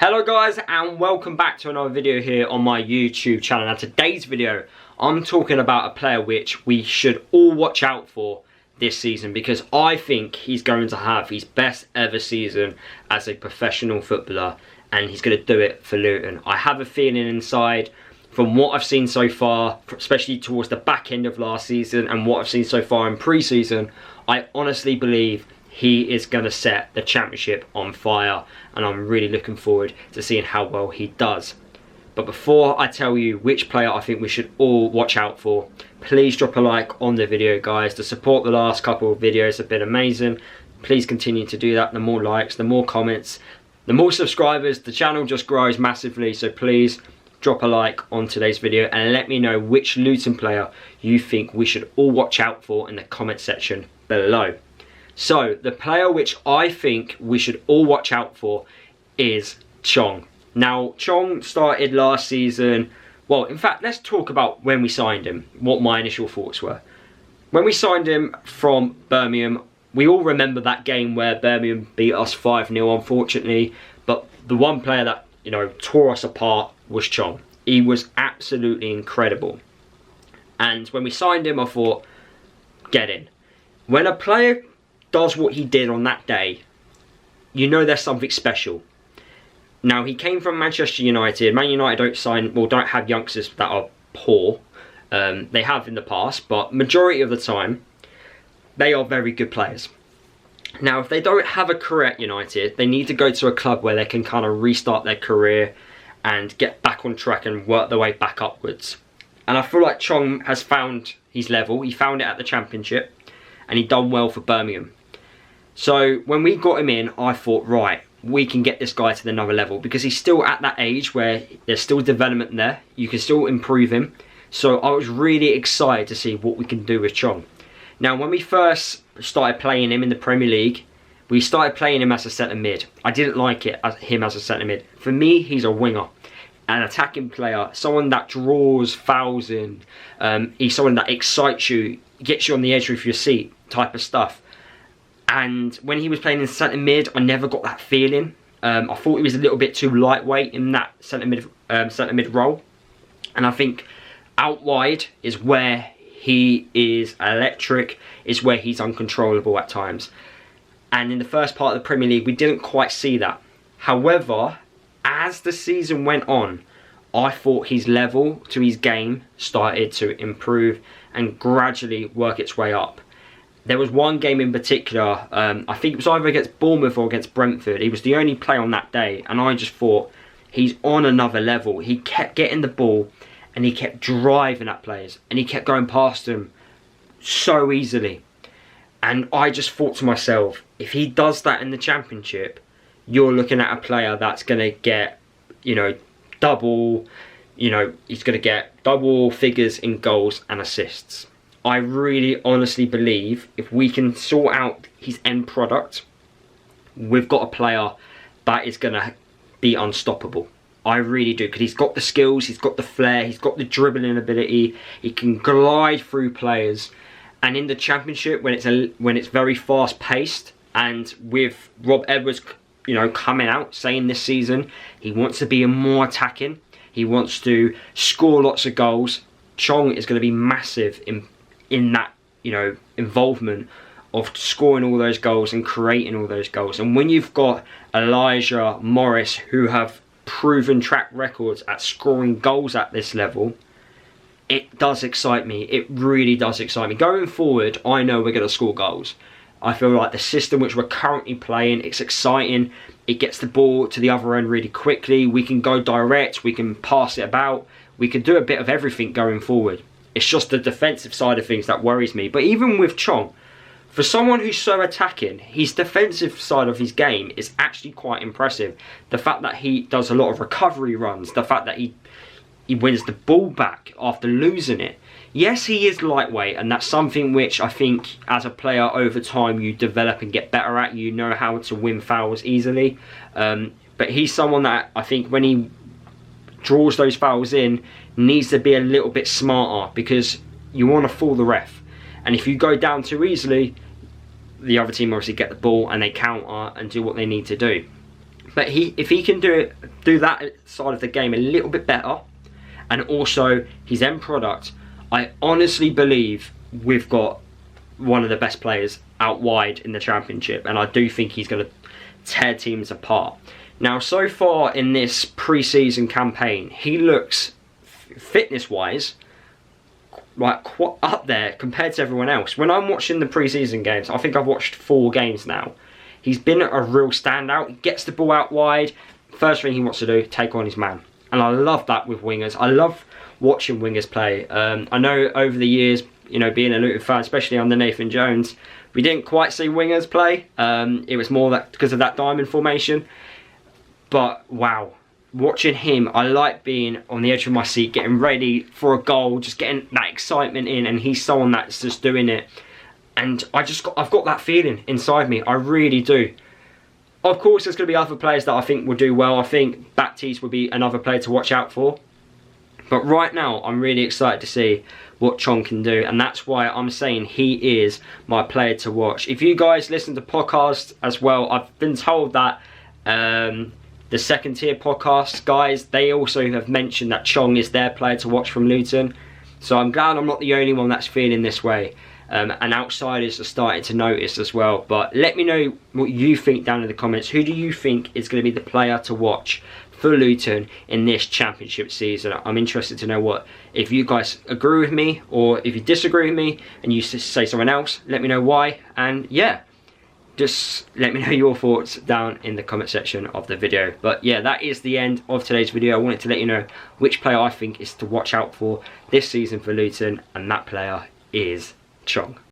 Hello guys, and welcome back to another video here on my YouTube channel. Now today's video, I'm talking about a player which we should all watch out for this season, because I think he's going to have his best ever season as a professional footballer, and he's going to do it for Luton. I have a feeling inside, from what I've seen so far, especially towards the back end of last season and what I've seen so far in pre-season, I honestly believe he is going to set the Championship on fire, and I'm really looking forward to seeing how well he does. But before I tell you which player I think we should all watch out for, please drop a like on the video, guys. The support the last couple of videos have been amazing. Please continue to do that. The more likes, the more comments, the more subscribers, the channel just grows massively. So please drop a like on today's video and let me know which Luton player you think we should all watch out for in the comment section below. So, the player which I think we should all watch out for is Chong. Now, Chong started last season. Well, in fact, let's talk about when we signed him, what my initial thoughts were. When we signed him from Birmingham, we all remember that game where Birmingham beat us 5-0, unfortunately. But the one player that, tore us apart was Chong. He was absolutely incredible. And when we signed him, I thought, get in. When a player does what he did on that day, there's something special. Now, he came from Manchester United. Man United don't have youngsters that are poor. They have in the past, but majority of the time, they are very good players. Now, if they don't have a career at United, they need to go to a club where they can kind of restart their career and get back on track and work their way back upwards. And I feel like Chong has found his level. He found it at the Championship, and he done well for Birmingham. So when we got him in, I thought, right, we can get this guy to another level, because he's still at that age where there's still development there. You can still improve him. So I was really excited to see what we can do with Chong. Now, when we first started playing him in the Premier League, we started playing him as a centre mid. I didn't like him as a centre mid. For me, he's a winger, an attacking player, someone that draws fouls in. He's someone that excites you, gets you on the edge of your seat type of stuff. And when he was playing in centre mid, I never got that feeling. I thought he was a little bit too lightweight in that centre mid role. And I think out wide is where he is electric, is where he's uncontrollable at times. And in the first part of the Premier League, we didn't quite see that. However, as the season went on, I thought his level to his game started to improve and gradually work its way up. There was one game in particular, I think it was either against Bournemouth or against Brentford. He was the only player on that day, and I just thought, he's on another level. He kept getting the ball, and he kept driving at players, and he kept going past them so easily. And I just thought to myself, if he does that in the Championship, you're looking at a player that's going to get, he's going to get double figures in goals and assists. I really honestly believe if we can sort out his end product, we've got a player that is going to be unstoppable. I really do, because he's got the skills, he's got the flair, he's got the dribbling ability, he can glide through players. And in the Championship, when it's very fast paced, and with Rob Edwards, coming out saying this season he wants to be more attacking, he wants to score lots of goals, Chong is going to be massive in that, involvement of scoring all those goals and creating all those goals. And when you've got Elijah, Morris, who have proven track records at scoring goals at this level, it does excite me. It really does excite me. Going forward, I know we're going to score goals. I feel like the system which we're currently playing, it's exciting. It gets the ball to the other end really quickly. We can go direct, we can pass it about, we can do a bit of everything going forward. It's just the defensive side of things that worries me. But even with Chong, for someone who's so attacking, his defensive side of his game is actually quite impressive. The fact that he does a lot of recovery runs, the fact that he wins the ball back after losing it. Yes, he is lightweight, and that's something which I think as a player over time you develop and get better at. You know how to win fouls easily. But he's someone that I think when he draws those fouls in, needs to be a little bit smarter, because you want to fool the ref. And if you go down too easily, the other team obviously get the ball and they counter and do what they need to do. But if he can do that side of the game a little bit better, and also his end product, I honestly believe we've got one of the best players out wide in the Championship, and I do think he's going to tear teams apart. Now, so far in this pre-season campaign, he looks, fitness-wise, like up there compared to everyone else. When I'm watching the pre-season games, I think I've watched 4 games now. He's been a real standout. He gets the ball out wide. First thing he wants to do, take on his man. And I love that with wingers. I love watching wingers play. I know over the years, you know, being a Luton fan, especially under Nathan Jones, we didn't quite see wingers play. It was more that because of that diamond formation. But wow, watching him, I like being on the edge of my seat, getting ready for a goal, just getting that excitement in, and he's someone that's just doing it. And I've got that feeling inside me. I really do. Of course, there's going to be other players that I think will do well. I think Baptiste would be another player to watch out for. But right now, I'm really excited to see what Chong can do. And that's why I'm saying he is my player to watch. If you guys listen to podcasts as well, I've been told that the second tier podcast guys, they also have mentioned that Chong is their player to watch from Luton. So I'm glad I'm not the only one that's feeling this way. And outsiders are starting to notice as well. But let me know what you think down in the comments. Who do you think is going to be the player to watch for Luton in this Championship season? I'm interested to know what, if you guys agree with me or if you disagree with me and you say someone else, let me know why. And yeah, just let me know your thoughts down in the comment section of the video. But yeah, that is the end of today's video. I wanted to let you know which player I think is to watch out for this season for Luton, and that player is Chong.